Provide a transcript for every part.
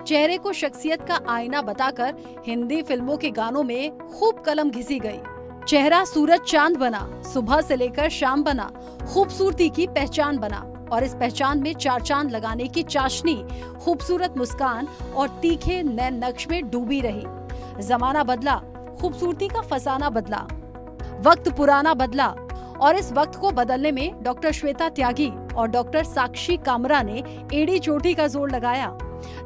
चेहरे को शख्सियत का आईना बताकर हिंदी फिल्मों के गानों में खूब कलम घिसी गई। चेहरा सूरज चांद बना, सुबह से लेकर शाम बना, खूबसूरती की पहचान बना और इस पहचान में चार चांद लगाने की चाशनी, खूबसूरत मुस्कान और तीखे नैन नक्श में डूबी रही। जमाना बदला, खूबसूरती का फसाना बदला, वक्त पुराना बदला और इस वक्त को बदलने में डॉक्टर श्वेता त्यागी और डॉक्टर साक्षी कामरा ने एड़ी चोटी का जोर लगाया।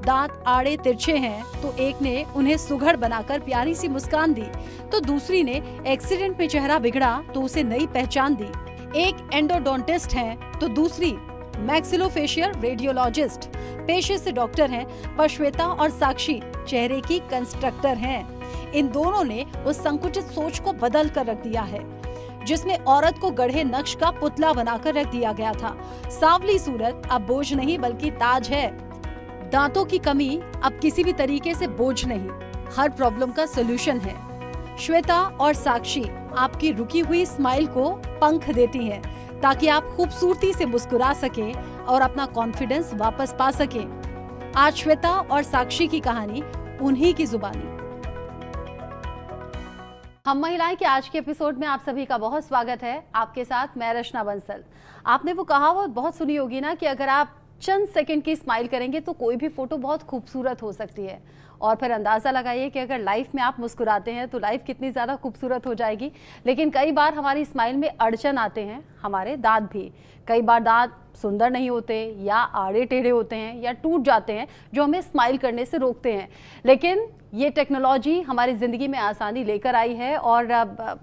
दांत आड़े तिरछे हैं तो एक ने उन्हें सुघड़ बनाकर प्यारी सी मुस्कान दी, तो दूसरी ने एक्सीडेंट में चेहरा बिगड़ा तो उसे नई पहचान दी। एक एंडोडोंटिस्ट हैं तो दूसरी मैक्सिलोफेशियल रेडियोलॉजिस्ट। पेशे से डॉक्टर हैं, पर श्वेता और साक्षी चेहरे की कंस्ट्रक्टर हैं। इन दोनों ने उस संकुचित सोच को बदल कर रख दिया है जिसमें औरत को गढ़े नक्श का पुतला बनाकर रख दिया गया था। सांवली सूरत अब बोझ नहीं बल्कि ताज है। दांतों की कमी अब किसी भी तरीके से बोझ नहीं, हर प्रॉब्लम का सलूशन है। श्वेता और साक्षी आपकी रुकी हुई स्माइल को पंख देती हैं ताकि आप खूबसूरती से मुस्कुरा सकें और अपना कॉन्फिडेंस वापस पा सकें। आज श्वेता और साक्षी की कहानी उन्हीं की जुबानी। हम महिलाएं के आज के एपिसोड में आप सभी का बहुत स्वागत है। आपके साथ मैं रचना बंसल। आपने वो कहावत बहुत सुनी होगी ना कि अगर आप चंद सेकंड की स्माइल करेंगे तो कोई भी फोटो बहुत खूबसूरत हो सकती है। और फिर अंदाज़ा लगाइए कि अगर लाइफ में आप मुस्कुराते हैं तो लाइफ कितनी ज़्यादा खूबसूरत हो जाएगी। लेकिन कई बार हमारी स्माइल में अड़चन आते हैं, हमारे दांत भी। कई बार दांत सुंदर नहीं होते या आड़े टेढ़े होते हैं या टूट जाते हैं जो हमें स्माइल करने से रोकते हैं। लेकिन ये टेक्नोलॉजी हमारी ज़िंदगी में आसानी लेकर आई है और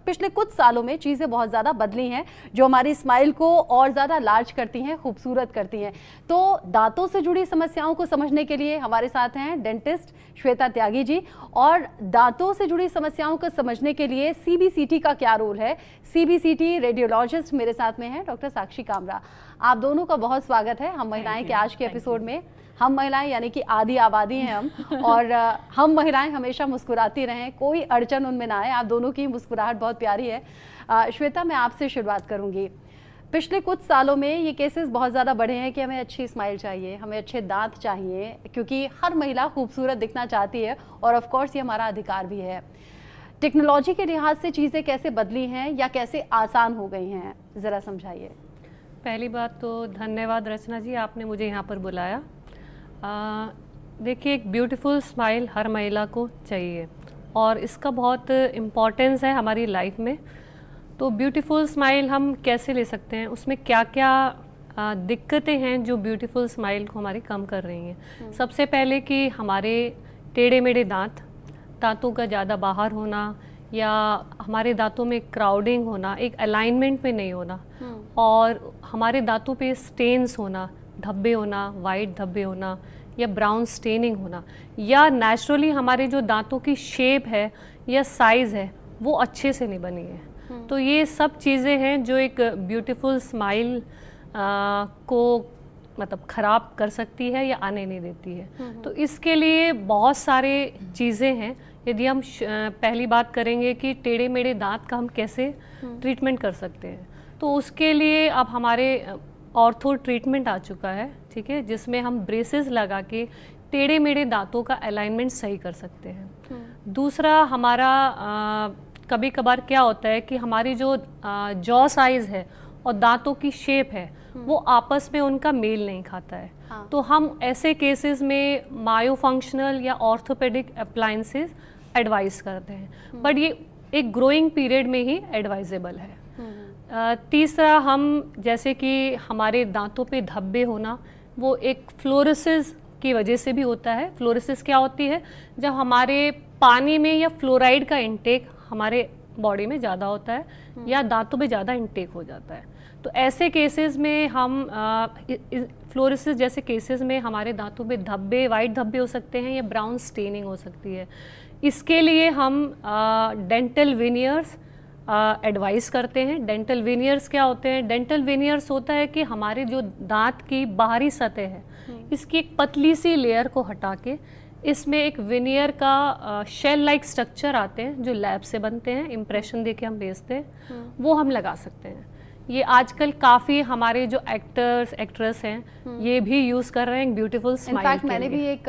पिछले कुछ सालों में चीज़ें बहुत ज़्यादा बदली हैं जो हमारी स्माइल को और ज़्यादा लार्ज करती हैं, खूबसूरत करती हैं। तो दांतों से जुड़ी समस्याओं को समझने के लिए हमारे साथ हैं डेंटिस्ट श्वेता त्यागी जी, और दांतों से जुड़ी समस्याओं को समझने के लिए CBCT का क्या रोल है, CBCT रेडियोलॉजिस्ट मेरे साथ में हैं डॉक्टर साक्षी कामरा। आप दोनों का बहुत स्वागत है हम महिलाएं के आज के एपिसोड में। हम महिलाएं यानी कि आधी आबादी हैं हम, और हम महिलाएं हमेशा मुस्कुराती रहें, कोई अड़चन उनमें ना आए। आप दोनों की मुस्कुराहट बहुत प्यारी है। श्वेता, मैं आपसे शुरुआत करूंगी। पिछले कुछ सालों में ये केसेस बहुत ज़्यादा बढ़े हैं कि हमें अच्छी स्माइल चाहिए, हमें अच्छे दांत चाहिए, क्योंकि हर महिला खूबसूरत दिखना चाहती है और ऑफ कोर्स ये हमारा अधिकार भी है। टेक्नोलॉजी के लिहाज से चीज़ें कैसे बदली हैं या कैसे आसान हो गई हैं, ज़रा समझाइए। पहली बात तो धन्यवाद रचना जी, आपने मुझे यहाँ पर बुलाया। देखिए, एक ब्यूटीफुल स्माइल हर महिला को चाहिए और इसका बहुत इम्पोर्टेंस है हमारी लाइफ में। तो ब्यूटीफुल स्माइल हम कैसे ले सकते हैं, उसमें क्या क्या दिक्कतें हैं जो ब्यूटीफुल स्माइल को हमारी कम कर रही हैं। सबसे पहले कि हमारे टेढ़े मेढ़े दांतों का ज़्यादा बाहर होना या हमारे दांतों में क्राउडिंग होना, एक अलाइनमेंट में नहीं होना, और हमारे दांतों पे स्टेन्स होना, धब्बे होना, वाइट धब्बे होना या ब्राउन स्टेनिंग होना, या नेचुरली हमारे जो दांतों की शेप है या साइज़ है वो अच्छे से नहीं बनी है। तो ये सब चीज़ें हैं जो एक ब्यूटीफुल स्माइल को मतलब ख़राब कर सकती है या आने नहीं देती है। तो इसके लिए बहुत सारे चीज़ें हैं। यदि हम पहली बात करेंगे कि टेढ़े मेढ़े दांत का हम कैसे ट्रीटमेंट कर सकते हैं, तो उसके लिए अब हमारे ऑर्थो ट्रीटमेंट आ चुका है, ठीक है, जिसमें हम ब्रेसेस लगा के टेढ़े मेढ़े दांतों का अलाइनमेंट सही कर सकते हैं। दूसरा, हमारा कभी कभार क्या होता है कि हमारी जो जॉ साइज़ है और दांतों की शेप है वो आपस में उनका मेल नहीं खाता है। तो हम ऐसे केसेस में मायोफंक्शनल या ऑर्थोपेडिक अप्लायंसेस एडवाइस करते हैं, बट ये एक ग्रोइंग पीरियड में ही एडवाइजेबल है। तीसरा, हम जैसे कि हमारे दांतों पे धब्बे होना, वो एक फ्लोरोसिस की वजह से भी होता है। फ्लोरोसिस क्या होती है, जब हमारे पानी में या फ्लोराइड का इंटेक हमारे बॉडी में ज़्यादा होता है या दांतों में ज़्यादा इंटेक हो जाता है, तो ऐसे केसेस में हम फ्लोरोसिस जैसे केसेस में हमारे दांतों में धब्बे, वाइट धब्बे हो सकते हैं या ब्राउन स्टेनिंग हो सकती है। इसके लिए हम डेंटल विनियर्स एडवाइस करते हैं। डेंटल विनियर्स क्या होते हैं? डेंटल विनियर्स होता है कि हमारे जो दांत की बाहरी सतह है इसकी एक पतली सी लेयर को हटा के इसमें एक विनियर का शेल लाइक स्ट्रक्चर आते हैं जो लैब से बनते हैं, इम्प्रेशन दे के हम भेजते हैं, वो हम लगा सकते हैं। ये आजकल काफ़ी हमारे जो एक्टर्स एक्ट्रेस हैं ये भी यूज़ कर रहे हैं ब्यूटीफुल स्माइल। इनफैक्ट मैंने भी एक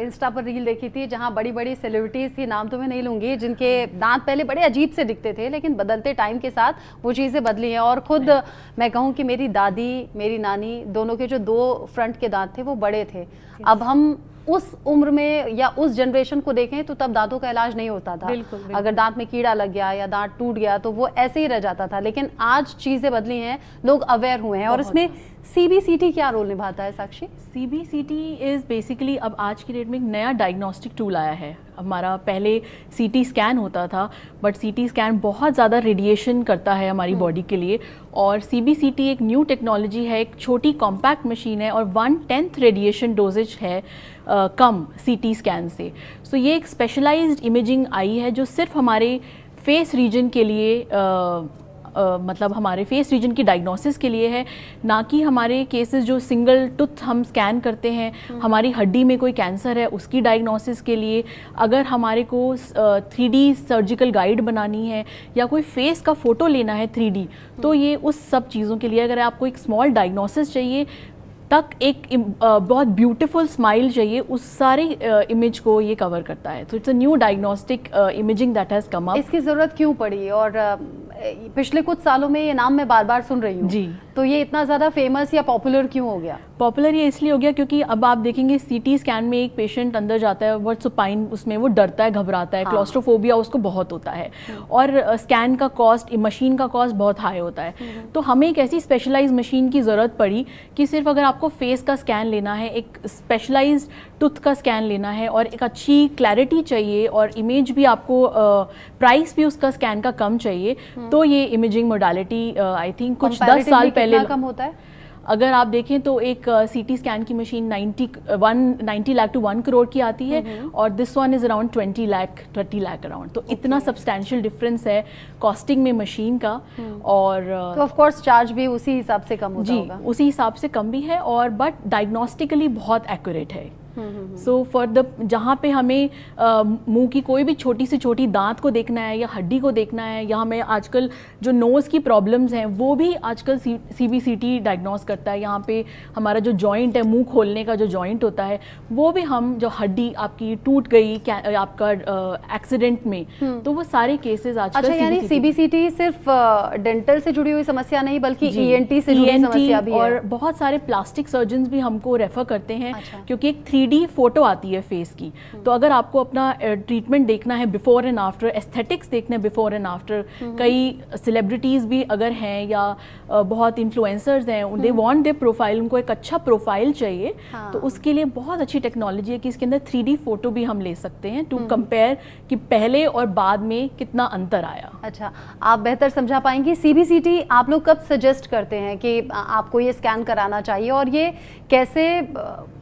इंस्टा पर रील देखी थी जहाँ बड़ी बड़ी सेलिब्रिटीज़ थी, नाम तो मैं नहीं लूँगी, जिनके दांत पहले बड़े अजीब से दिखते थे, लेकिन बदलते टाइम के साथ वो चीज़ें बदली हैं। और खुद मैं कहूँ कि मेरी दादी, मेरी नानी, दोनों के जो 2 फ्रंट के दांत थे वो बड़े थे। अब हम उस उम्र में या उस जनरेशन को देखें तो तब दांतों का इलाज नहीं होता था। बिल्कुल, बिल्कुल। अगर दांत में कीड़ा लग गया या दांत टूट गया तो वो ऐसे ही रह जाता था, लेकिन आज चीज़ें बदली हैं, लोग अवेयर हुए हैं। और इसमें CBCT क्या रोल निभाता है साक्षी? CBCT इज़ बेसिकली अब आज की डेट में एक नया डायग्नोस्टिक टूल आया है। हमारा पहले CT स्कैन होता था, बट CT स्कैन बहुत ज़्यादा रेडिएशन करता है हमारी बॉडी के लिए, और CBCT एक न्यू टेक्नोलॉजी है, एक छोटी कॉम्पैक्ट मशीन है और 1/10 रेडिएशन डोजेज है कम CT स्कैन से। सो ये एक स्पेशलाइज्ड इमेजिंग आई है जो सिर्फ हमारे फेस रीजन के लिए मतलब हमारे फेस रीजन की डायग्नोसिस के लिए है, ना कि हमारे केसेस जो सिंगल टूथ हम स्कैन करते हैं, हमारी हड्डी में कोई कैंसर है उसकी डायग्नोसिस के लिए। अगर हमारे को 3D सर्जिकल गाइड बनानी है या कोई फेस का फ़ोटो लेना है 3D, तो ये उस सब चीज़ों के लिए। अगर आपको एक स्मॉल डायग्नोसिस चाहिए तक एक बहुत ब्यूटीफुल स्माइल चाहिए, उस सारे इमेज को ये कवर करता है। तो it's a new diagnostic imaging that has come up. इसकी ज़रूरत क्यों पड़ी? और पिछले कुछ सालों में ये नाम मैं बार बार सुन रही हूँ जी, तो ये इतना ज़्यादा फेमस या पॉपुलर क्यों हो गया? पॉपुलर ये इसलिए हो गया क्योंकि अब आप देखेंगे CT स्कैन में एक पेशेंट अंदर जाता है, वर्ड सुपाइन, उसमें वो डरता है, घबराता है, क्लॉस्ट्रोफोबिया उसको बहुत होता है, और स्कैन का कॉस्ट, मशीन का कॉस्ट बहुत हाई होता है। तो हमें एक ऐसी स्पेशलाइज मशीन की ज़रूरत पड़ी कि सिर्फ अगर आपको फेस का स्कैन लेना है, एक स्पेशलाइज्ड टूथ का स्कैन लेना है और एक अच्छी क्लैरिटी चाहिए और इमेज भी आपको प्राइस भी उसका स्कैन का कम चाहिए, तो ये इमेजिंग मोडालिटी आई थिंक कुछ 10 साल पहले कम होता है। अगर आप देखें तो एक CT स्कैन की मशीन 90 लाख टू 1 करोड़ की आती है, और this one is around 20 lakh 30 lakh around. तो इतना सब्सटैंशियल डिफरेंस है कॉस्टिंग में मशीन का। और तो ऑफ कोर्स चार्ज भी उसी हिसाब से कम होता होगा। उसी हिसाब से कम भी है, और बट डायग्नोस्टिकली बहुत एक्यूरेट है। सो फॉर द जहाँ पे हमें मुंह की कोई भी छोटी से छोटी दांत को देखना है या हड्डी को देखना है, या हमें आजकल जो नोज़ की प्रॉब्लम्स हैं वो भी आजकल CBCT डायग्नोस करता है। यहाँ पे हमारा जो जॉइंट है, मुंह खोलने का जो जॉइंट होता है, वो भी हम जो हड्डी आपकी टूट गई आपका एक्सीडेंट में, तो वो सारे केसेस आजकल। अच्छा, यानी CBCT सिर्फ डेंटल से जुड़ी हुई समस्या नहीं बल्कि ENT से जुड़ी समस्या भी है। और बहुत सारे प्लास्टिक सर्जन भी हमको रेफर करते हैं, क्योंकि एक 3D फोटो आती है फेस की। तो अगर आपको अपना ट्रीटमेंट देखना है बिफोर एंड आफ्टर, एस्थेटिक्स देखना है बिफोर एंड आफ्टर, कई सेलिब्रिटीज़ भी अगर हैं या बहुत इन्फ्लुएंसर्स हैं, दे वांट देयर प्रोफाइल, उनको एक अच्छा प्रोफाइल चाहिए, तो उसके लिए बहुत अच्छी टेक्नोलॉजी है कि इसके अंदर 3D फोटो भी हम ले सकते हैं टू कंपेयर कि पहले और बाद में कितना अंतर आया। अच्छा, आप बेहतर समझा पाएंगी। CBCT आप लोग कब सजेस्ट करते हैं कि आपको ये स्कैन कराना चाहिए, और ये कैसे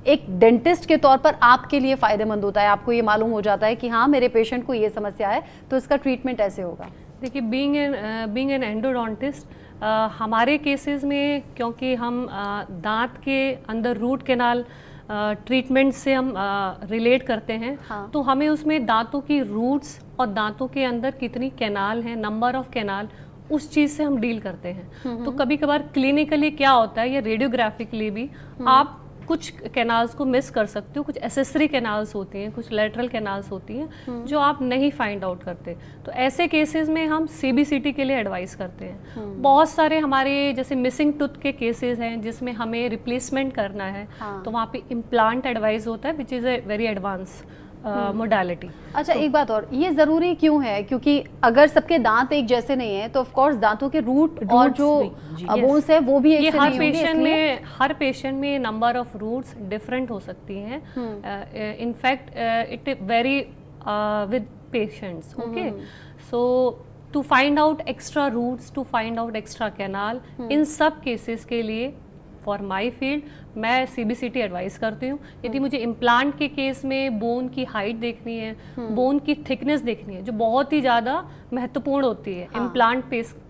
एक डेंटिस्ट के तौर पर आपके लिए फ़ायदेमंद होता है? आपको ये मालूम हो जाता है कि हाँ, मेरे पेशेंट को ये समस्या है तो इसका ट्रीटमेंट ऐसे होगा। देखिए, बीइंग एन एंडोडोंटिस्ट, हमारे केसेस में क्योंकि हम दांत के अंदर रूट कैनाल ट्रीटमेंट से हम रिलेट करते हैं, तो हमें उसमें दांतों की रूट्स और दांतों के अंदर कितनी कैनाल हैं, नंबर ऑफ कैनाल, उस चीज़ से हम डील करते हैं। तो कभी कभार क्लिनिकली क्या होता है या रेडियोग्राफिकली भी आप कुछ कैनाल्स को मिस कर सकते हो, कुछ एसेसरी कैनाल्स होती हैं, कुछ लेटरल कैनाल्स होती हैं जो आप नहीं फाइंड आउट करते। तो ऐसे केसेस में हम CBCT के लिए एडवाइस करते हैं। बहुत सारे हमारे जैसे मिसिंग टूथ के केसेस हैं जिसमें हमें रिप्लेसमेंट करना है, तो वहाँ पे इम्प्लांट एडवाइस होता है, which is a very advance modality. अच्छा, एक बात और, ये ज़रूरी क्यों है? क्योंकि अगर सबके दांत एक जैसे नहीं है तो ऑफ कोर्स दांतों के रूट और जो बोन्स है वो भी एक से नहीं होंगे। हर पेशेंट में नंबर ऑफ रूट्स डिफरेंट हो सकती हैं। In fact it very with patients. Okay, so to find out extra roots, to find out extra canal, इन सब केसेस के लिए फॉर माई फील्ड मैं CBCT एडवाइस करती हूँ। यदि मुझे इम्प्लांट के केस में बोन की हाइट देखनी है, बोन की थिकनेस देखनी है, जो बहुत ही ज़्यादा महत्वपूर्ण होती है इम्प्लांट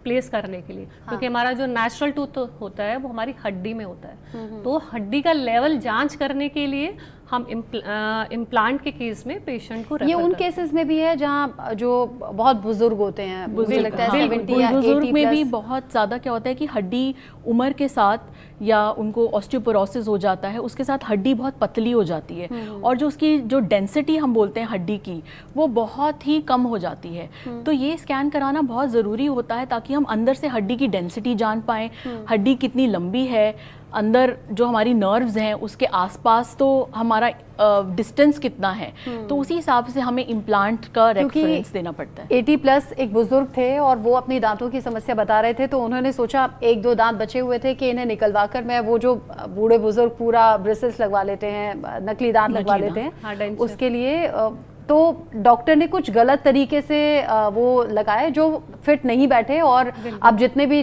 प्लेस करने के लिए, क्योंकि हमारा जो नेचुरल टूथ होता है वो हमारी हड्डी में होता है। तो हड्डी का लेवल जांच करने के लिए हम इम्प्लांट के केस में पेशेंट को ये उन केसेस में भी है जहाँ जो बहुत बुजुर्ग होते हैं, मुझे लगता है 70 या 80 बुजुर्ग में भी बहुत ज़्यादा क्या होता है कि हड्डी उम्र के साथ या उनको ऑस्टियोपोरोसिस हो जाता है, उसके साथ हड्डी बहुत पतली हो जाती है और जो उसकी जो डेंसिटी हम बोलते हैं हड्डी की वो बहुत ही कम हो जाती है। तो ये स्कैन कराना बहुत ज़रूरी होता है ताकि हम अंदर से हड्डी की डेंसिटी जान पाएँ, हड्डी कितनी लंबी है, अंदर जो हमारी नर्व्स हैं उसके आसपास तो हमारा डिस्टेंस कितना है, तो उसी हिसाब से हमें इम्प्लांट का रेफरेंस देना पड़ता है। 80+ एक बुजुर्ग थे और वो अपनी दांतों की समस्या बता रहे थे, तो उन्होंने सोचा 1-2 दांत बचे हुए थे कि इन्हें निकलवा कर मैं वो जो बूढ़े बुजुर्ग पूरा ब्रिसल्स लगवा लेते हैं, नकली दांत लगवा लेते हैं, उसके लिए तो डॉक्टर ने कुछ गलत तरीके से वो लगाए जो फिट नहीं बैठे और अब जितने भी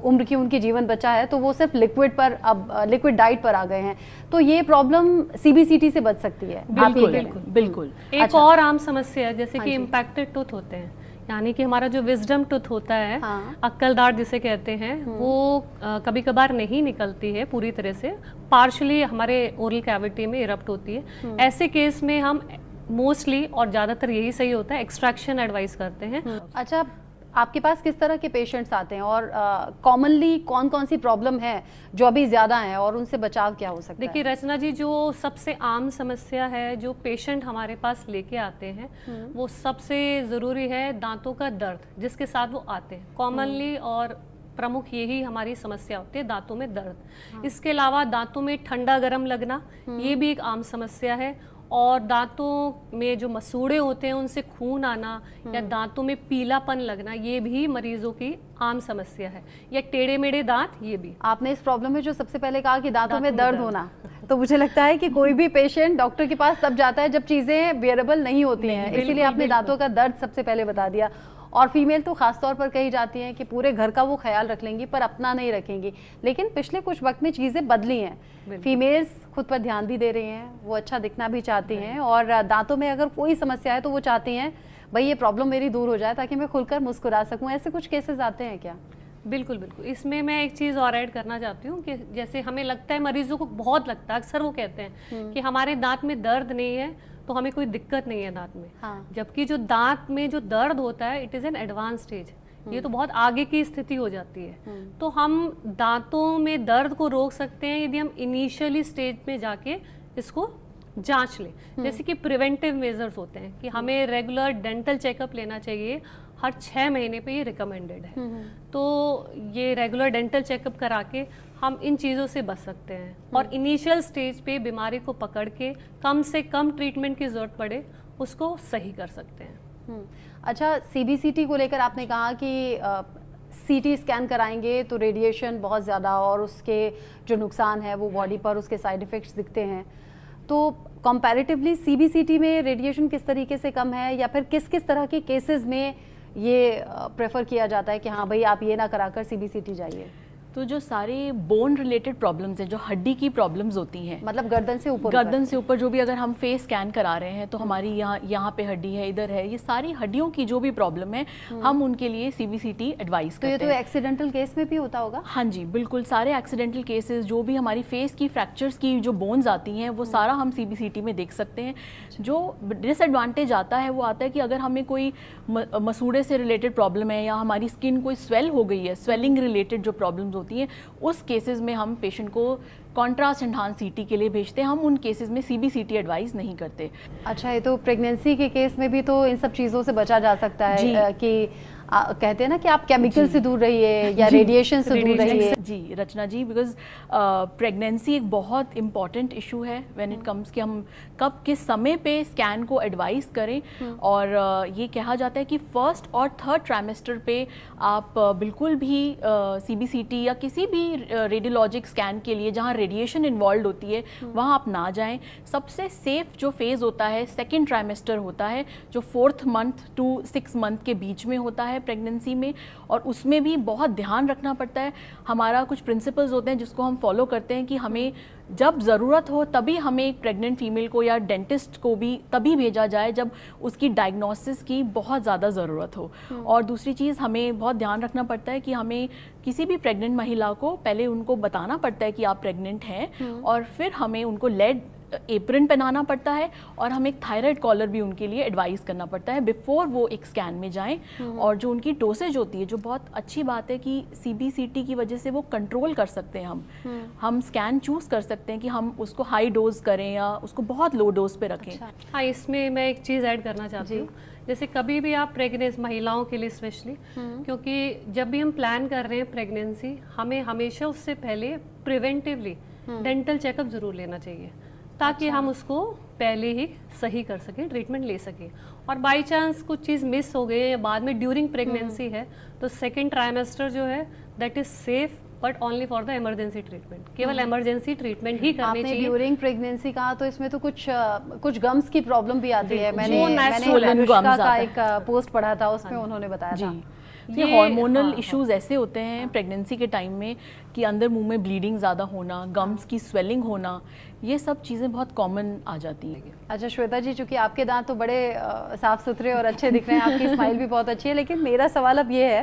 उम्र की उनकी जीवन बचा है तो वो सिर्फ लिक्विड पर, अब लिक्विड डाइट पर आ गए हैं। तो ये प्रॉब्लम CBCT से बच सकती है। बिल्कुल। एक और आम समस्या है जैसे कि इम्पैक्टेड टूथ होते हैं, यानी कि हमारा जो विजडम टूथ होता है, अक्कलदाढ़ जिसे कहते हैं, वो कभी कभार नहीं निकलती है पूरी तरह से, पार्शली हमारे ओरल कैविटी में इरप्ट होती है। ऐसे केस में हम मोस्टली और ज़्यादातर यही सही होता है, एक्सट्रैक्शन एडवाइस करते हैं। अच्छा, आपके पास किस तरह के पेशेंट्स आते हैं और कॉमनली कौन कौन सी प्रॉब्लम है जो अभी ज़्यादा है और उनसे बचाव क्या हो सकता है? देखिए रचना जी, जो सबसे आम समस्या है जो पेशेंट हमारे पास लेके आते हैं वो सबसे ज़रूरी है दांतों का दर्द, जिसके साथ वो आते हैं कॉमनली, और प्रमुख यही हमारी समस्या होती है, दांतों में दर्द। इसके अलावा दांतों में ठंडा गर्म लगना, ये भी एक आम समस्या है, और दांतों में जो मसूड़े होते हैं उनसे खून आना या दांतों में पीलापन लगना, ये भी मरीजों की आम समस्या है, या टेढ़े मेढ़े दांत, ये भी। आपने इस प्रॉब्लम में जो सबसे पहले कहा कि दांतों में दर्द होना, तो मुझे लगता है कि कोई भी पेशेंट डॉक्टर के पास तब जाता है जब चीज़ें बियरेबल नहीं होती हैं, इसीलिए आपने दांतों का दर्द सबसे पहले बता दिया। और फीमेल तो खास तौर पर कही जाती हैं कि पूरे घर का वो ख्याल रख लेंगी पर अपना नहीं रखेंगी, लेकिन पिछले कुछ वक्त में चीज़ें बदली हैं, फीमेल्स खुद पर ध्यान भी दे रही हैं, वो अच्छा दिखना भी चाहती हैं, और दांतों में अगर कोई समस्या है तो वो चाहती हैं भाई ये प्रॉब्लम मेरी दूर हो जाए ताकि मैं खुलकर मुस्कुरा सकूं। ऐसे कुछ केसेस आते हैं क्या? बिल्कुल बिल्कुल। इसमें मैं एक चीज़ और ऐड करना चाहती हूँ कि जैसे हमें लगता है, मरीजों को बहुत लगता है, अक्सर वो कहते हैं कि हमारे दांत में दर्द नहीं है तो हमें कोई दिक्कत नहीं है दांत में, जबकि जो दांत में जो दर्द होता है it is an advance stage, ये तो बहुत आगे की स्थिति हो जाती है। तो हम दांतों में दर्द को रोक सकते हैं यदि हम इनिशियली स्टेज में जाके इसको जांच लें। जैसे कि प्रिवेंटिव मेजर्स होते हैं कि हमें रेगुलर डेंटल चेकअप लेना चाहिए, हर 6 महीने पे ये रिकमेंडेड है। तो ये रेगुलर डेंटल चेकअप करा के हम इन चीज़ों से बच सकते हैं, और इनिशियल स्टेज पे बीमारी को पकड़ के कम से कम ट्रीटमेंट की ज़रूरत पड़े उसको सही कर सकते हैं। अच्छा, CBCT को लेकर आपने कहा कि CT स्कैन कराएंगे तो रेडिएशन बहुत ज़्यादा और उसके जो नुकसान है वो बॉडी पर उसके साइड इफ़ेक्ट्स दिखते हैं, तो कंपैरेटिवली CBCT में रेडिएशन किस तरीके से कम है, या फिर किस किस तरह के केसेस में ये प्रेफर किया जाता है कि हाँ भाई आप ये ना कराकर CBCT जाइए? तो जो सारे बोन रिलेटेड प्रॉब्लम्स हैं, जो हड्डी की प्रॉब्लम्स होती हैं, मतलब गर्दन से ऊपर जो भी, अगर हम फेस स्कैन करा रहे हैं तो हमारी यहाँ पे हड्डी है, इधर है, ये सारी हड्डियों की जो भी प्रॉब्लम है हम उनके लिए CBCT एडवाइस करते हैं। तो ये तो एक्सीडेंटल केस में भी होता होगा? हाँ जी बिल्कुल, सारे एक्सीडेंटल केसेस जो भी हमारी फेस की फ्रैक्चर्स की जो बोन्स आती हैं वो सारा हम CBCT में देख सकते हैं। जो डिसएडवांटेज आता है वो आता है कि अगर हमें कोई मसूड़े से रिलेटेड प्रॉब्लम है या हमारी स्किन कोई स्वेल हो गई है, स्वेलिंग रिलेटेड जो प्रॉब्लम्स होती हैं, उस केसेस में हम पेशेंट को कॉन्ट्रास्ट एनहांस CT के लिए भेजते हैं, हम उन केसेस में CBCT एडवाइस नहीं करते। अच्छा, ये तो प्रेगनेंसी के केस में भी तो इन सब चीज़ों से बचा जा सकता है कि कहते हैं ना कि आप केमिकल से दूर रहिए या रेडिएशन से दूर रहिए। जी रचना जी, बिकॉज प्रेगनेंसी एक बहुत इम्पॉर्टेंट इशू है व्हेन इट कम्स कि हम कब किस समय पे स्कैन को एडवाइस करें। और ये कहा जाता है कि फर्स्ट और थर्ड ट्राइमेस्टर पे आप बिल्कुल भी CBCT या किसी भी रेडियोलॉजिक स्कैन के लिए जहाँ रेडिएशन इन्वॉल्व होती है वहाँ आप ना जाएं। सबसे सेफ जो फेज़ होता है सेकेंड ट्राइमेस्टर होता है, जो 4th month to 6th month के बीच में होता है, है प्रेगनेंसी में, और उसमें भी बहुत ध्यान रखना पड़ता है। हमारा कुछ प्रिंसिपल्स होते हैं जिसको हम फॉलो करते हैं कि हमें जब ज़रूरत हो तभी हमें एक प्रेग्नेंट फीमेल को या डेंटिस्ट को भी तभी भेजा जाए जब उसकी डायग्नोसिस की बहुत ज़्यादा ज़रूरत हो। और दूसरी चीज़ हमें बहुत ध्यान रखना पड़ता है कि हमें किसी भी प्रेग्नेंट महिला को पहले उनको बताना पड़ता है कि आप प्रेग्नेंट हैं, और फिर हमें उनको लेड एप्रन पहनाना पड़ता है, और हमें एक थायराइड कॉलर भी उनके लिए एडवाइस करना पड़ता है बिफोर वो एक स्कैन में जाएं। और जो उनकी डोसेज होती है, जो बहुत अच्छी बात है कि CBCT की वजह से वो कंट्रोल कर सकते हैं हम स्कैन चूज कर सकते हैं कि हम उसको हाई डोज करें या उसको बहुत लो डोज पे रखें। अच्छा। हाँ, इसमें मैं एक चीज़ ऐड करना चाहती हूँ। जैसे कभी भी आप प्रेगनेंस महिलाओं के लिए स्पेशली, क्योंकि जब भी हम प्लान कर रहे हैं प्रेगनेंसी, हमें हमेशा उससे पहले प्रिवेंटिवली डेंटल चेकअप ज़रूर लेना चाहिए, ताकि हम उसको पहले ही सही कर सकें, ट्रीटमेंट ले सकें। और बाय चांस कुछ चीज़ मिस हो गई है या बाद में ड्यूरिंग प्रेगनेंसी है, तो सेकेंड ट्राइमेस्टर जो है that is safe but only for the emergency treatment. केवल इमरजेंसी ट्रीटमेंट ही करनी चाहिए। ड्यूरिंग प्रेगनेंसी कहा तो इसमें तो कुछ गम्स की प्रॉब्लम भी आती है। मैंने अनुष्का का एक पोस्ट पढ़ा था, उसमें उन्होंने बताया था ये हार्मोनल इश्यूज ऐसे होते हैं प्रेगनेंसी के टाइम में कि अंदर मुंह में ब्लीडिंग ज़्यादा होना, गम्स की स्वेलिंग होना, ये सब चीज़ें बहुत कॉमन आ जाती हैं। अच्छा श्वेता जी, चूंकि आपके दांत तो बड़े साफ सुथरे और अच्छे दिख रहे हैं, आपकी स्माइल भी बहुत अच्छी है, लेकिन मेरा सवाल अब ये है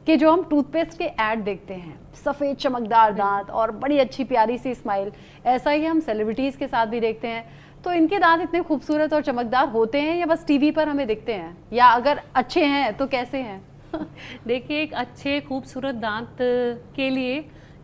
कि जो हम टूथपेस्ट के ऐड देखते हैं, सफ़ेद चमकदार दांत और बड़ी अच्छी प्यारी सी स्माइल, ऐसा ही हम सेलिब्रिटीज़ के साथ भी देखते हैं, तो इनके दांत इतने खूबसूरत और चमकदार होते हैं या बस टीवी पर हमें दिखते हैं, या अगर अच्छे हैं तो कैसे हैं? देखिए, एक अच्छे खूबसूरत दांत के लिए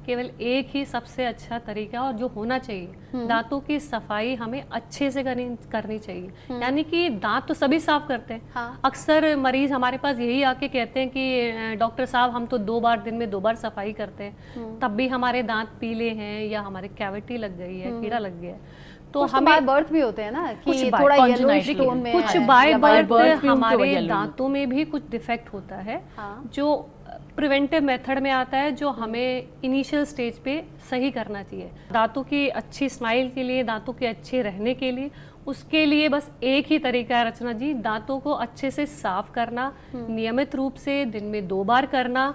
केवल एक ही सबसे अच्छा तरीका और जो होना चाहिए, दांतों की सफाई हमें अच्छे से करनी चाहिए। यानी कि दांत तो सभी साफ करते हैं। हाँ। अक्सर मरीज हमारे पास यही आके कहते हैं कि डॉक्टर साहब हम तो 2 बार दिन में 2 बार सफाई करते हैं, तब भी हमारे दांत पीले हैं या हमारे कैविटी लग गई है, कीड़ा लग गया है। तो हमें बर्थ भी होते हैं ना कि थोड़ा येलोइश टोन में, कुछ बाय बर्थ हमारे दांतों में भी कुछ डिफेक्ट होता है। हाँ। जो प्रिवेंटिव मेथड में आता है, जो हमें इनिशियल स्टेज पे सही करना चाहिए। दांतों की अच्छी स्माइल के लिए, दांतों के अच्छे रहने के लिए, उसके लिए बस एक ही तरीका है रचना जी, दांतों को अच्छे से साफ करना, नियमित रूप से दिन में 2 बार करना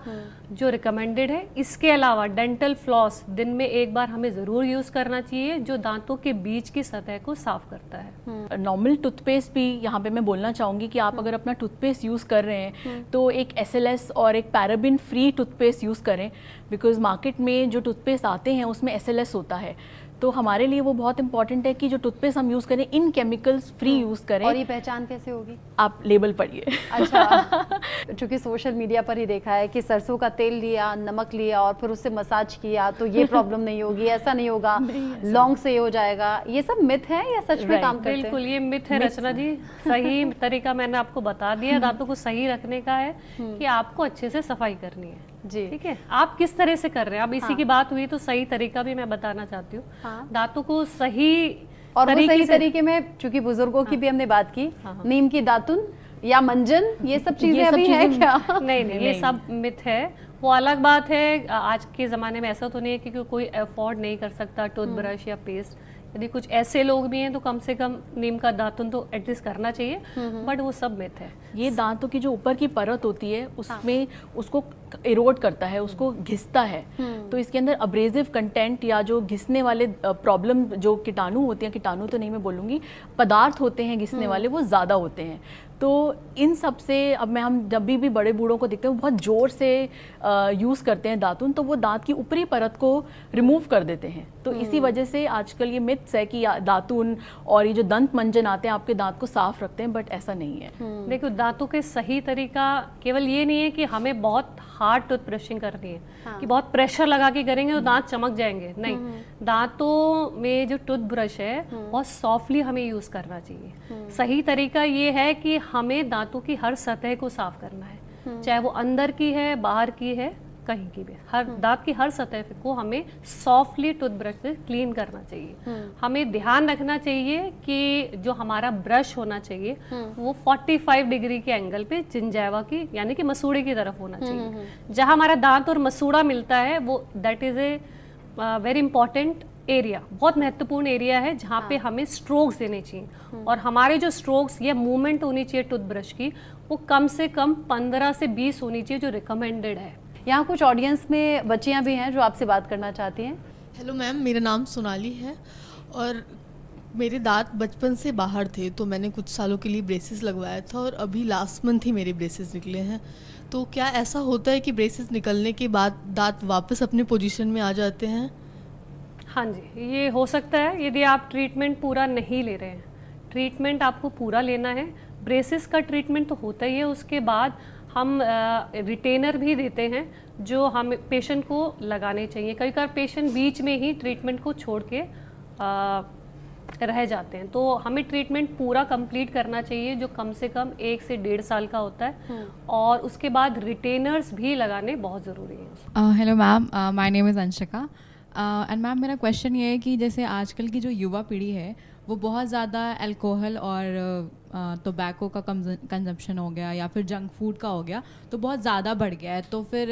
जो रिकमेंडेड है। इसके अलावा डेंटल फ्लॉस दिन में 1 बार हमें ज़रूर यूज़ करना चाहिए, जो दांतों के बीच की सतह को साफ करता है। नॉर्मल टूथपेस्ट भी यहाँ पे मैं बोलना चाहूँगी कि आप अगर अपना टूथपेस्ट यूज़ कर रहे हैं तो एक SLS और एक पैराबिन फ्री टूथपेस्ट यूज़ करें, बिकॉज मार्केट में जो टूथपेस्ट आते हैं उसमें SLS होता है। तो हमारे लिए वो बहुत इंपॉर्टेंट है कि जो टूथपेस्ट हम यूज़ करें इन केमिकल्स फ्री यूज़ करें। और ये पहचान कैसे होगी? आप लेबल पढ़िए। अच्छा, क्योंकि सोशल मीडिया पर ही देखा है कि सरसों का तेल लिया, नमक लिया और फिर उससे मसाज किया तो ये प्रॉब्लम नहीं होगी, ऐसा नहीं होगा, लौंग से हो जाएगा। ये सब मिथ है या सच में काम करते हैं? बिल्कुल ये मिथ है रचना जी। सही तरीका मैंने आपको बता दिया, दांतों को सही रखने का है कि आपको अच्छे से सफाई करनी है जी। ठीक है, आप किस तरह से कर रहे हैं, अब इसी की बात हुई तो सही तरीका भी मैं बताना चाहती हूँ। दांतों को सही और वो सही तरीके में, चूंकि बुजुर्गों की भी हमने बात की, नीम की दातुन या मंजन, ये सब चीजें अभी है क्या? नहीं, ये सब मिथ है। वो अलग बात है, आज के ज़माने में ऐसा तो नहीं है कि कोई अफोर्ड नहीं कर सकता टूथब्रश या पेस्ट। यदि कुछ ऐसे लोग भी हैं तो कम से कम नीम का दातुन तो एटलीस्ट करना चाहिए, बट वो सब मिथ है। ये दांतों की जो ऊपर की परत होती है उसमें उसको इरोड करता है, उसको घिसता है, तो इसके अंदर अब्रेजिव कंटेंट या जो घिसने वाले प्रॉब्लम, जो कीटाणु होते हैं, कीटाणु तो नहीं मैं बोलूँगी, पदार्थ होते हैं घिसने वाले, वो ज़्यादा होते हैं। तो इन सब से अब हम जब भी बड़े बूढ़ों को देखते हैं वो बहुत ज़ोर से यूज़ करते हैं दातुन, तो वो दांत की ऊपरी परत को रिमूव कर देते हैं। तो इसी वजह से आजकल ये मिथ्स है कि दातुन और ये जो दंत मंजन आते हैं आपके दांत को साफ रखते हैं, बट ऐसा नहीं है। देखो, दांतों के सही तरीका केवल ये नहीं है कि हमें बहुत हार्ड टूथ ब्रशिंग करनी है, कि बहुत प्रेशर लगा के करेंगे तो दांत चमक जाएंगे, नहीं। दांतों में जो टूथ ब्रश है बहुत सॉफ्टली हमें यूज़ करना चाहिए। सही तरीका ये है कि हमें दांतों की हर सतह को साफ करना है, चाहे वो अंदर की है, बाहर की है, कहीं की भी, हर दांत की हर सतह को हमें सॉफ्टली टूथब्रश से क्लीन करना चाहिए। हमें ध्यान रखना चाहिए कि जो हमारा ब्रश होना चाहिए वो 45 डिग्री के एंगल पे जिंजैवा की यानी कि मसूड़े की तरफ होना चाहिए। जहां हमारा दांत और मसूड़ा मिलता है वो that is a very important area, बहुत महत्वपूर्ण एरिया है जहाँ पे हमें स्ट्रोक्स देने चाहिए। और हमारे जो स्ट्रोक्स या मूवमेंट होनी चाहिए टूथब्रश की, वो कम से कम 15 से 20 होनी चाहिए, जो रिकमेंडेड है। यहाँ कुछ ऑडियंस में बच्चियाँ भी हैं जो आपसे बात करना चाहती हैं। हेलो मैम, मेरा नाम सोनाली है और मेरे दांत बचपन से बाहर थे, तो मैंने कुछ सालों के लिए ब्रेसेस लगवाया था और अभी लास्ट मंथ ही मेरे ब्रेसेस निकले हैं। तो क्या ऐसा होता है कि ब्रेसेस निकलने के बाद दांत वापस अपने पोजीशन में आ जाते हैं? हाँ जी, ये हो सकता है यदि आप ट्रीटमेंट पूरा नहीं ले रहे हैं। ट्रीटमेंट आपको पूरा लेना है। ब्रेसेस का ट्रीटमेंट तो होता ही है, उसके बाद हम रिटेनर भी देते हैं जो हम पेशेंट को लगाने चाहिए। कई बार पेशेंट बीच में ही ट्रीटमेंट को छोड़ के रह जाते हैं, तो हमें ट्रीटमेंट पूरा कंप्लीट करना चाहिए, जो कम से कम 1 से 1.5 साल का होता है। और उसके बाद रिटेनर्स भी लगाने बहुत ज़रूरी है। Hello ma'am, my name is Anshika and ma'am मेरा क्वेश्चन ये है कि जैसे आजकल की जो युवा पीढ़ी है वो बहुत ज़्यादा अल्कोहल और टोबैको का कंजम्पशन हो गया या फिर जंक फूड का हो गया, तो बहुत ज़्यादा बढ़ गया है। तो फिर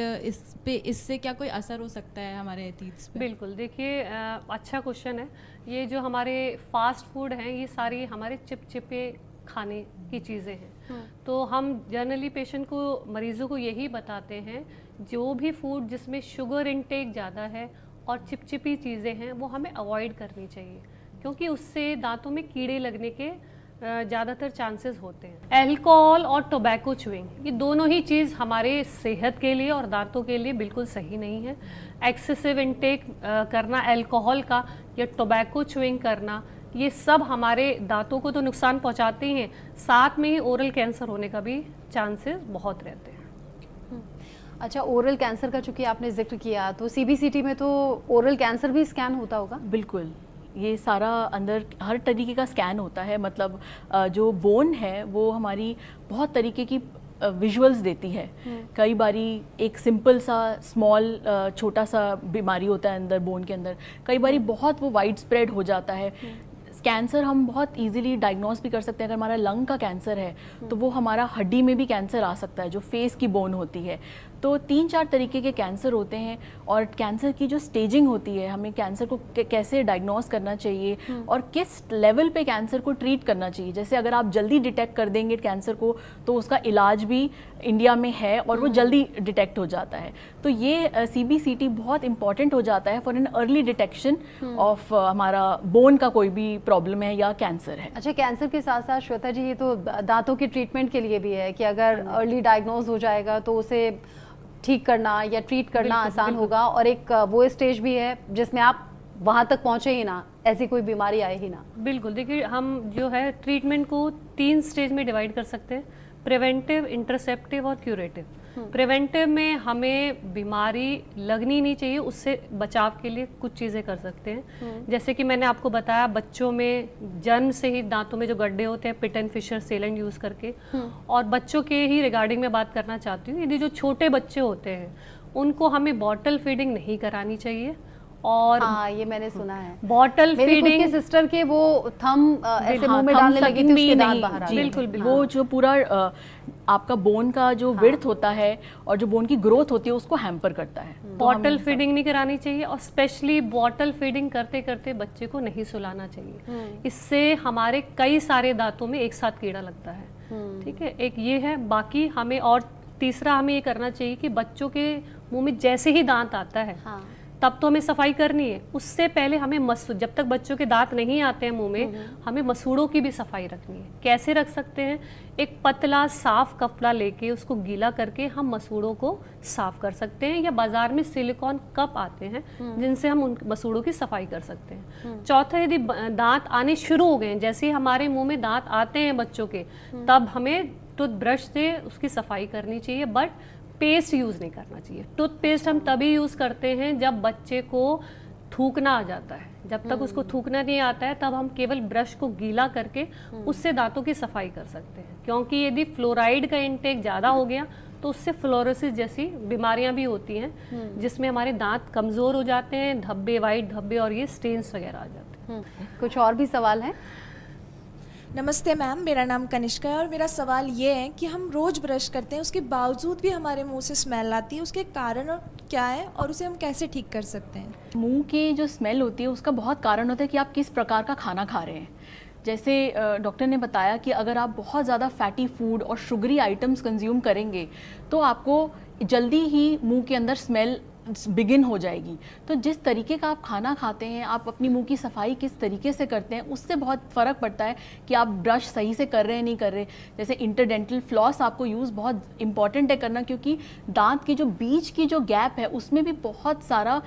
इससे क्या कोई असर हो सकता है हमारे एथलीट्स पे? बिल्कुल, देखिए अच्छा क्वेश्चन है। ये जो हमारे फास्ट फूड हैं, ये सारी हमारे चिपचिपे खाने की चीज़ें हैं। तो हम जनरली पेशेंट को, मरीज़ों को यही बताते हैं, जो भी फूड जिसमें शुगर इंटेक ज़्यादा है और चिपचिपी चीज़ें हैं वो हमें अवॉइड करनी चाहिए, क्योंकि उससे दांतों में कीड़े लगने के ज़्यादातर चांसेस होते हैं। अल्कोहल और टोबैको च्यूइंग, ये दोनों ही चीज़ हमारे सेहत के लिए और दांतों के लिए बिल्कुल सही नहीं है। एक्सेसिव इंटेक करना अल्कोहल का या टोबैको च्यूइंग करना, ये सब हमारे दांतों को तो नुकसान पहुंचाते ही हैं, साथ में ही ओरल कैंसर होने का भी चांसेस बहुत रहते हैं। अच्छा, ओरल कैंसर का चूंकि आपने जिक्र किया, तो CBCT में तो ओरल कैंसर भी स्कैन होता होगा? बिल्कुल, ये सारा अंदर हर तरीके का स्कैन होता है। मतलब जो बोन है वो हमारी बहुत तरीके की विजुअल्स देती है। कई बारी एक सिंपल सा स्मॉल छोटा सा बीमारी होता है अंदर बोन के अंदर, कई बारी बहुत वो वाइड स्प्रेड हो जाता है। कैंसर हम बहुत इजीली डायग्नोस भी कर सकते हैं। अगर हमारा लंग का कैंसर है तो वो हमारा हड्डी में भी कैंसर आ सकता है, जो फेस की बोन होती है। तो 3-4 तरीके के कैंसर होते हैं और कैंसर की जो स्टेजिंग होती है, हमें कैंसर को कैसे डायग्नोस करना चाहिए और किस लेवल पे कैंसर को ट्रीट करना चाहिए। जैसे अगर आप जल्दी डिटेक्ट कर देंगे कैंसर को तो उसका इलाज भी इंडिया में है और वो जल्दी डिटेक्ट हो जाता है। तो ये CBCT बहुत इंपॉर्टेंट हो जाता है for an early detection of हमारा बोन का कोई भी प्रॉब्लम है या कैंसर है। अच्छा, कैंसर के साथ साथ श्वेता जी, ये तो दांतों के ट्रीटमेंट के लिए भी है कि अगर अर्ली डायग्नोज हो जाएगा तो उसे ठीक करना या ट्रीट करना आसान होगा, और एक वो स्टेज भी है जिसमें आप वहाँ तक पहुँचे ही ना, ऐसी कोई बीमारी आए ही ना। बिल्कुल, देखिए हम जो है ट्रीटमेंट को 3 स्टेज में डिवाइड कर सकते हैं, प्रिवेंटिव, इंटरसेप्टिव और क्यूरेटिव। प्रिवेंटिव में हमें बीमारी लगनी नहीं चाहिए, उससे बचाव के लिए कुछ चीज़ें कर सकते हैं। जैसे कि मैंने आपको बताया, बच्चों में जन्म से ही दांतों में जो गड्ढे होते हैं, pit and fissure sealant use करके। और बच्चों के ही रिगार्डिंग में बात करना चाहती हूँ, यदि जो छोटे बच्चे होते हैं उनको हमें बॉटल फीडिंग नहीं करानी चाहिए। और हाँ, ये मैंने सुना है, बॉटल फीडिंग के सिस्टर के वो थंब ऐसे मुंह में डालने लगी थी, उसके दांत बाहर आ गए। बिल्कुल, वो जो पूरा आपका बोन का जो विड्थ होता है और जो बोन की ग्रोथ होती है उसको हैम्पर करता है। बॉटल फीडिंग नहीं करानी चाहिए, और स्पेशली बॉटल फीडिंग करते करते बच्चे को नहीं सुलाना चाहिए। इससे हमारे कई सारे दांतों में एक साथ कीड़ा लगता है। ठीक है, एक ये है। बाकी हमें, और तीसरा हमें ये करना चाहिए कि बच्चों के मुंह में जैसे ही दांत आता है तब तो हमें सफाई करनी है, उससे पहले हमें जब तक बच्चों के दांत नहीं आते हैं मुंह में, हमें मसूड़ों की भी सफाई रखनी है। कैसे रख सकते हैं? एक पतला साफ कपड़ा लेके उसको गीला करके हम मसूड़ों को साफ कर सकते हैं, या बाजार में सिलिकॉन कप आते हैं जिनसे हम उन मसूड़ों की सफाई कर सकते हैं। चौथा, यदि दांत आने शुरू हो गए हैं, जैसे हमारे मुंह में दांत आते हैं बच्चों के, तब हमें टूथब्रश से उसकी सफाई करनी चाहिए, बट पेस्ट यूज़ नहीं करना चाहिए। टूथपेस्ट हम तभी यूज़ करते हैं जब बच्चे को थूकना आ जाता है। जब तक उसको थूकना नहीं आता है तब हम केवल ब्रश को गीला करके उससे दांतों की सफाई कर सकते हैं, क्योंकि यदि फ्लोराइड का इंटेक ज़्यादा हो गया तो उससे फ्लोरोसिस जैसी बीमारियां भी होती हैं, जिसमें हमारे दांत कमज़ोर हो जाते हैं, धब्बे, वाइट धब्बे और ये स्टेन्स वगैरह आ जाते हैं। कुछ और भी सवाल हैं? नमस्ते मैम, मेरा नाम कनिष्का है और मेरा सवाल ये है कि हम रोज़ ब्रश करते हैं, उसके बावजूद भी हमारे मुंह से स्मेल आती है, उसके कारण क्या है और उसे हम कैसे ठीक कर सकते हैं? मुंह की जो स्मेल होती है उसका बहुत कारण होता है कि आप किस प्रकार का खाना खा रहे हैं। जैसे डॉक्टर ने बताया कि अगर आप बहुत ज़्यादा फैटी फूड और शुगरी आइटम्स कंज्यूम करेंगे तो आपको जल्दी ही मुंह के अंदर स्मेल बिगिन हो जाएगी। तो जिस तरीके का आप खाना खाते हैं, आप अपनी मुंह की सफाई किस तरीके से करते हैं, उससे बहुत फ़र्क पड़ता है कि आप ब्रश सही से कर रहे हैं नहीं कर रहे। जैसे इंटरडेंटल फ्लॉस आपको यूज़ बहुत इंपॉर्टेंट है करना, क्योंकि दांत की जो बीच की जो गैप है उसमें भी बहुत सारा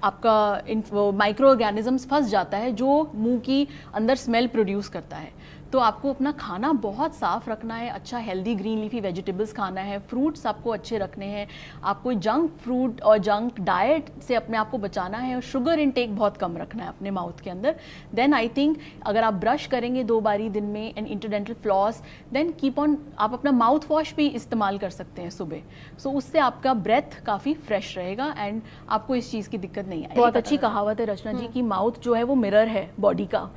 आपका माइक्रो ऑर्गेनिजम्स फंस जाता है जो मुंह की अंदर स्मेल प्रोड्यूस करता है। तो आपको अपना खाना बहुत साफ़ रखना है, अच्छा हेल्दी ग्रीन लीफी वेजिटेबल्स खाना है, फ्रूट्स आपको अच्छे रखने हैं, आपको जंक फ्रूट और जंक डाइट से अपने आप को बचाना है, और शुगर इनटेक बहुत कम रखना है अपने माउथ के अंदर। देन आई थिंक अगर आप ब्रश करेंगे 2 बारी दिन में and interdental floss, then keep on, आप अपना माउथ वॉश भी इस्तेमाल कर सकते हैं सुबह। सो उससे आपका ब्रेथ काफ़ी फ्रेश रहेगा एंड आपको इस चीज़ की दिक्कत नहीं आएगी। बहुत अच्छी कहावत है रचना जी की माउथ जो है वो मिरर है बॉडी का,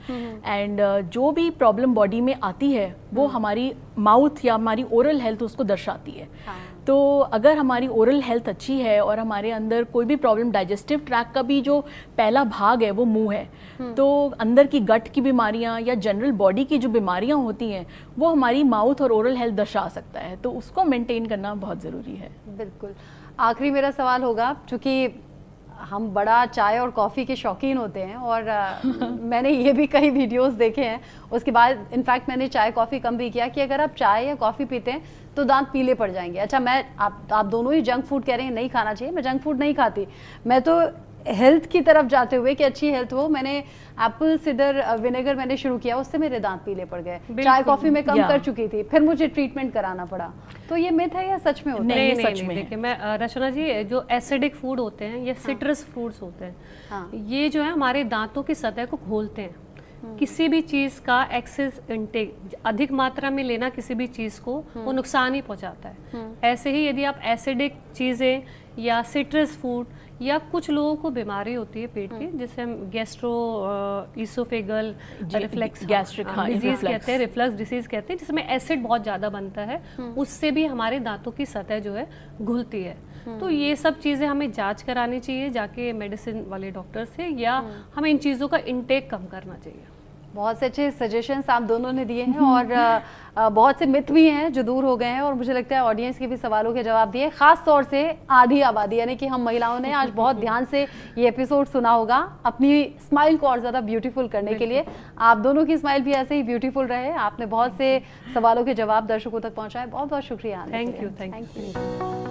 एंड जो भी प्रॉब्लम बॉडी में आती है वो हमारी माउथ या हमारी ओरल हेल्थ उसको दर्शाती है। तो अगर हमारी ओरल हेल्थ अच्छी है और हमारे अंदर कोई भी प्रॉब्लम, डाइजेस्टिव ट्रैक का भी जो पहला भाग है वो मुंह है, तो अंदर की गट की बीमारियां या जनरल बॉडी की जो बीमारियां होती हैं वो हमारी माउथ और ओरल हेल्थ दर्शा सकता है। तो उसको मेंटेन करना बहुत ज़रूरी है। बिल्कुल। आखिरी मेरा सवाल होगा, चूँकि हम बड़ा चाय और कॉफ़ी के शौकीन होते हैं और मैंने ये भी कई वीडियोस देखे हैं, उसके बाद इनफैक्ट मैंने चाय कॉफ़ी कम भी किया कि अगर आप चाय या कॉफ़ी पीते हैं तो दांत पीले पड़ जाएंगे। अच्छा, आप दोनों ही जंक फूड कह रहे हैं नहीं खाना चाहिए, मैं जंक फूड नहीं खाती, मैं तो हेल्थ की तरफ जाते हुए कि अच्छी हेल्थ हो, मैंने एप्पल सिडर विनेगर मैंने शुरू किया, उससे मेरे दांत पीले पड़ गए। चाय कॉफी में कम कर चुकी थी, फिर मुझे ट्रीटमेंट कराना पड़ा। तो ये मिथ है या सच में होता है? नहीं, सच में। देखिए मैं रचना जी, जो एसिडिक फूड होते हैं या सिट्रस फ्रूट्स होते हैं, ये जो है हमारे दांतों की सतह को खोलते हैं। किसी भी चीज़ का एक्सेस इंटेक, अधिक मात्रा में लेना किसी भी चीज़ को वो नुकसान ही पहुंचाता है। ऐसे ही यदि आप एसिडिक चीज़ें या सिट्रस फूड, या कुछ लोगों को बीमारी होती है पेट की जिसे हम gastro oesophageal reflex gastric disease कहते हैं, रिफ्लक्स डिसीज कहते हैं, जिसमें एसिड बहुत ज़्यादा बनता है, उससे भी हमारे दांतों की सतह जो है घुलती है। तो ये सब चीज़ें हमें जांच करानी चाहिए जाके मेडिसिन वाले डॉक्टर से, या हमें इन चीज़ों का इंटेक कम करना चाहिए। बहुत से अच्छे सजेशंस आप दोनों ने दिए हैं और बहुत से मिथ भी हैं जो दूर हो गए हैं, और मुझे लगता है ऑडियंस के भी सवालों के जवाब दिए, खास तौर से आधी आबादी यानी कि हम महिलाओं ने आज बहुत ध्यान से ये एपिसोड सुना होगा अपनी स्माइल को और ज़्यादा ब्यूटीफुल करने के लिए। आप दोनों की स्माइल भी ऐसे ही ब्यूटीफुल रहे, आपने बहुत से सवालों के जवाब दर्शकों तक पहुँचाए, बहुत बहुत शुक्रिया। Thank you.